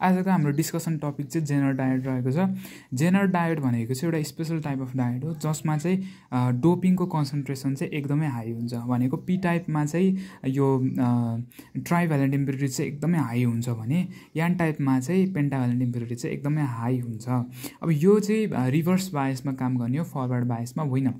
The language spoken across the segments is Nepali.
आजको हाम्रो डिस्कसन टपिक चाहिँ जेनर डायट रहेको छ। जेनर डायट भनेको चाहिँ एउटा स्पेसल टाइप अफ डायट हो जसमा चाहिँ डोपिङको कन्सन्ट्रेसन चाहिँ एकदमै हाई हुन्छ। भनेको पी टाइपमा चाहिँ यो ट्राइभ्यालेन्ट इम्प्युरिटी चाहिँ एकदमै हाई हुन्छ भने एन टाइपमा चाहिँ पेन्टाभ्यालेन्ट इम्प्युरिटी चाहिँ एकदमै हाई हुन्छ। अब यो चाहिँ रिभर्स बायसमा काम गर्ने हो, फरवर्ड बायसमा होइन।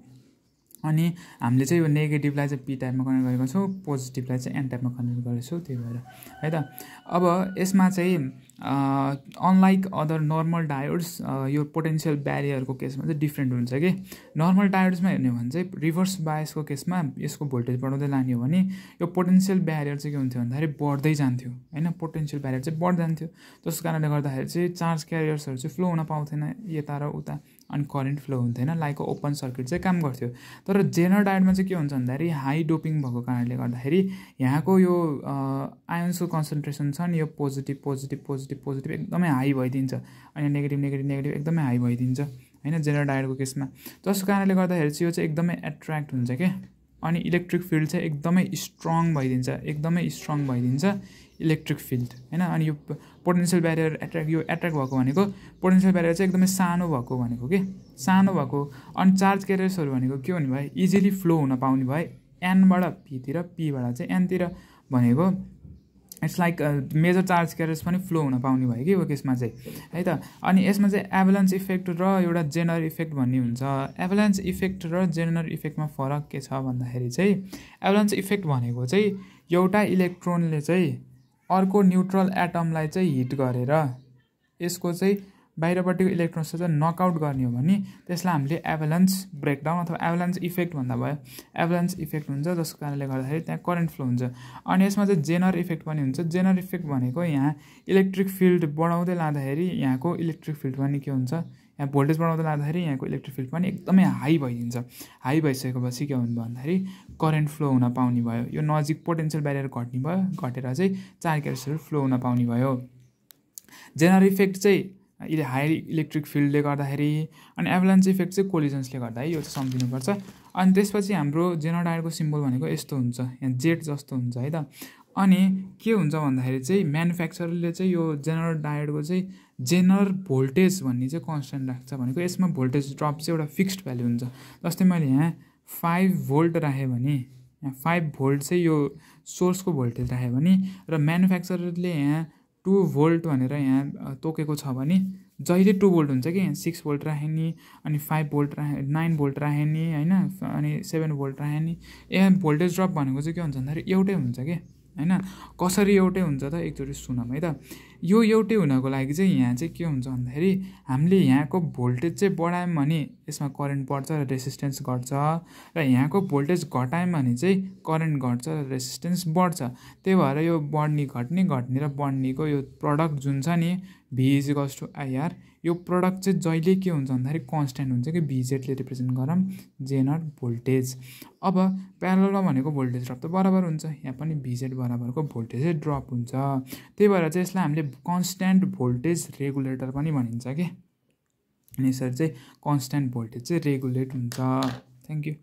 अनि हामीले चाहिँ यो नेगेटिभलाई चाहिँ पी टाइपमा कन्भर्ट गरेको छौँ, पोजिटिभलाई चाहिँ एन टाइपमा कन्भर्ट गरेको छौँ, त्यही भएर है त। अब यसमा चाहिँ अनलाइक अदर नर्मल डायोड्स यो पोटेन्सियल ब्यारियरको केसमा चाहिँ डिफ्रेन्ट हुन्छ कि। नर्मल डायोड्समा हेर्ने हो भने चाहिँ रिभर्स बायसको केसमा यसको भोल्टेज बढाउँदै लाने हो भने यो पोटेन्सियल ब्यारियर चाहिँ के हुन्थ्यो भन्दाखेरि बढ्दै जान्थ्यो होइन, पोटेन्सियल ब्यारियर चाहिँ बढ्दै जान्थ्यो। त्यस कारणले गर्दाखेरि चाहिँ चार्ज क्यारियर्सहरू चाहिँ फ्लो हुन पाउँथेन यता र उता, अनि करेन्ट फ्लो हुन्थेन, लाइक ओपन सर्किट चाहिँ काम गर्थ्यो। तर जेनर डायोडमा चाहिँ के हुन्छ भन्दाखेरि हाई डोपिङ भएको कारणले गर्दाखेरि यहाँको यो आयोन्सको कन्सन्ट्रेसन छ नि, यो पोजिटिभ पोजिटिभ पोजिटिभ पोजिटिभ एकदमै हाई भइदिन्छ, अनि नेगेटिभ नेगेटिभ नेगेटिभ एकदमै हाई भइदिन्छ होइन जेनर डायोडको केसमा। त्यसको कारणले गर्दाखेरि चाहिँ यो चाहिँ एकदमै एट्र्याक्ट हुन्छ क्या, अनि इलेक्ट्रिक फिल्ड चाहिँ एकदमै स्ट्रङ भइदिन्छ, एकदमै स्ट्रङ भइदिन्छ इलेक्ट्रिक फिल्ड होइन। अनि यो पोटेन्सियल ब्यारियर एट्र्याक्ट भएको भनेको पोटेन्सियल ब्यारियर चाहिँ एकदमै सानो भएको भनेको के, सानो भएको। अनि चार्ज क्यारियर्सहरू भनेको के हुने भयो, इजिली फ्लो हुन पाउने भयो एनबाट पीतिर, पीबाट चाहिँ एनतिर भनेको इट्स लाइक मेजर चार्ज क्यारियर्स पनि फ्लो हुन पाउने भयो कि यो केसमा चाहिँ है त। अनि यसमा चाहिँ एभालान्स इफेक्ट र एउटा जेनर इफेक्ट भन्ने हुन्छ। एभालान्स इफेक्ट र जेनर इफेक्टमा फरक के छ भन्दाखेरि चाहिँ एभालान्स इफेक्ट भनेको चाहिँ एउटा इलेक्ट्रोनले चाहिँ अर्को न्युट्रल एटमलाई चाहिँ हिट गरेर यसको चाहिँ बाहिरपट्टिको इलेक्ट्रोन्सलाई चाहिँ नकआउट गर्ने हो भने त्यसलाई हामीले एभालान्स ब्रेकडाउन अथवा एभालान्स इफेक्ट भन्दा भयो। एभालान्स इफेक्ट हुन्छ जसको कारणले गर्दाखेरि त्यहाँ करेन्ट फ्लो हुन्छ। अनि यसमा चाहिँ जेनर इफेक्ट पनि हुन्छ। जेनर इफेक्ट भनेको यहाँ इलेक्ट्रिक फिल्ड बढाउँदै लाँदाखेरि यहाँको इलेक्ट्रिक फिल्ड पनि के हुन्छ, यहाँ भोल्टेज बढाउँदै लाँदाखेरि यहाँको इलेक्ट्रिक फिल्ड पनि एकदमै हाई भइदिन्छ। हाई भइसकेपछि के हुनु भयो भन्दाखेरि करेन्ट फ्लो हुन पाउने भयो, यो नजिक पोटेन्सियल ब्यारियर घट्ने भयो, घटेर चाहिँ चार्ज क्यारियर्सहरू फ्लो हुन पाउने भयो। जेनर इफेक्ट चाहिँ हाई इलेक्ट्रिक फिल्डले गर्दाखेरि, अनि एभालान्स इफेक्ट चाहिँ कोलिजन्सले गर्दा है, यो चाहिँ सम्झिनुपर्छ। अनि त्यसपछि हाम्रो जेनर डायोडको सिम्बल भनेको यस्तो हुन्छ, यहाँ जेड जस्तो हुन्छ है त। अनि के हुन्छ भन्दाखेरि चाहिँ म्यानुफ्याक्चररले चाहिँ यो जेनर डायोडको चाहिँ जेनर भोल्टेज भन्ने चाहिँ कन्सटेन्ट राख्छ। भनेको यसमा भोल्टेज ड्रप चाहिँ एउटा फिक्स्ड भ्यालु हुन्छ। जस्तै मैले यहाँ 5 भोल्ट राखेँ भने यहाँ 5 भोल्ट चाहिँ यो सोर्सको भोल्टेज राखेँ भने र म्यानुफ्याक्चररले यहाँ 2 भोल्ट भनेर यहाँ तोकेको छ भने जहिले 2 भोल्ट हुन्छ कि, यहाँ 6 भोल्ट राखेँ नि, अनि 5 भोल्ट राखेँ, 9 भोल्ट राखेँ नि होइन, अनि 7 भोल्ट राखेँ नि, यहाँ भोल्टेज ड्रप भनेको चाहिँ के हुन्छ भन्दाखेरि एउटै हुन्छ कि होइन। कसरी एउटै हुन्छ त एकचोटि सुनौँ है त। यो एउटै हुनको लागि चाहिँ यहाँ चाहिँ के हुन्छ भन्दाखेरि हामीले यहाँको भोल्टेज चाहिँ बढायौँ भने यसमा करेन्ट बढ्छ र रेसिस्टेन्स घट्छ, र यहाँको भोल्टेज घटायौँ भने चाहिँ करेन्ट घट्छ र रेसिस्टेन्स बढ्छ। त्यही भएर यो बढ्ने घट्ने घट्ने र बढ्नेको यो प्रडक्ट जुन छ नि V=IR, यो प्रडक्ट चाहिँ जहिले के हुन्छ भन्दाखेरि कन्स्ट्यान्ट हुन्छ कि VZले रिप्रेजेन्ट गरौँ जेनर भोल्टेज। अब प्यारललमा भनेको भोल्टेज ड्रप त बराबर हुन्छ, यहाँ पनि VZ बराबरको भोल्टेज ड्रप हुन्छ। त्यही भएर चाहिँ यसलाई हामीले कन्स्ट्यान्ट भोल्टेज रेगुलेटर पनि भनिन्छ कि, अनि यसरी चाहिँ कन्स्ट्यान्ट भोल्टेज चाहिँ रेगुलेट हुन्छ। Thank you.